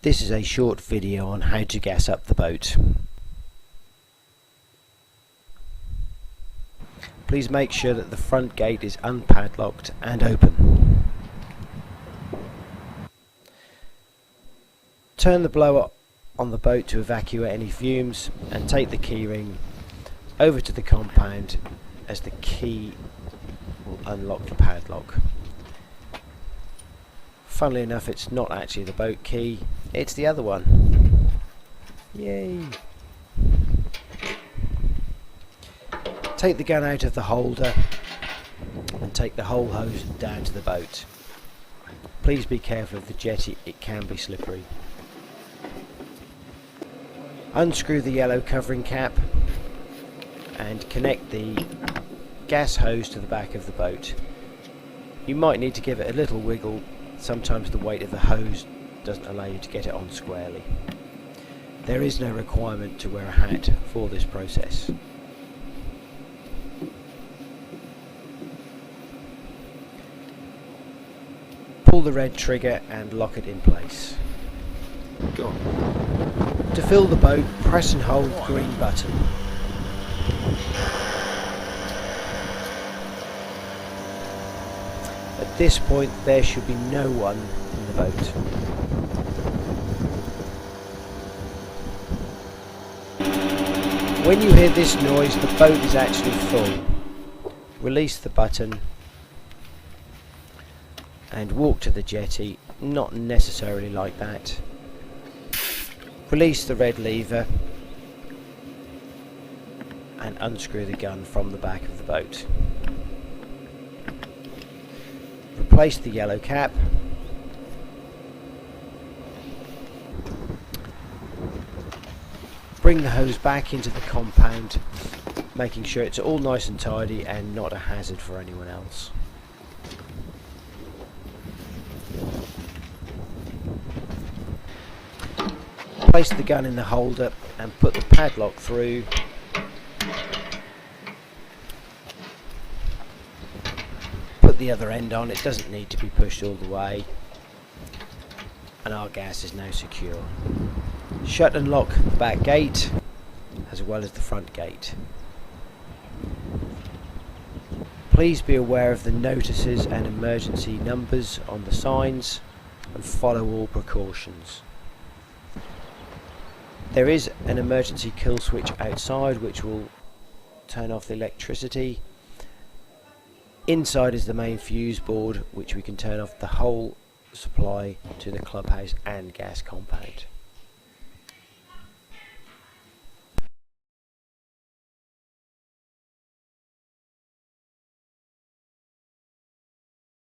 This is a short video on how to gas up the boat. Please make sure that the front gate is unpadlocked and open. Turn the blower on the boat to evacuate any fumes and take the keyring over to the compound as the key will unlock the padlock. Funnily enough, it's not actually the boat key, it's the other one. Yay! Take the gun out of the holder and take the whole hose down to the boat. Please be careful of the jetty, it can be slippery. Unscrew the yellow covering cap and connect the gas hose to the back of the boat. You might need to give it a little wiggle. Sometimes the weight of the hose doesn't allow you to get it on squarely. There is no requirement to wear a hat for this process. Pull the red trigger and lock it in place. Go on. To fill the boat, press and hold the green button. At this point there should be no one in the boat. When you hear this noise, the boat is actually full. Release the button and walk to the jetty, not necessarily like that. Release the red lever and unscrew the gun from the back of the boat. Replace the yellow cap. Bring the hose back into the compound, making sure it's all nice and tidy and not a hazard for anyone else. Place the gun in the holder and put the padlock through. Put the other end on, it doesn't need to be pushed all the way, and our gas is now secure. Shut and lock the back gate as well as the front gate. Please be aware of the notices and emergency numbers on the signs and follow all precautions. There is an emergency kill switch outside which will turn off the electricity. Inside is the main fuse board which we can turn off the whole supply to the clubhouse and gas compound.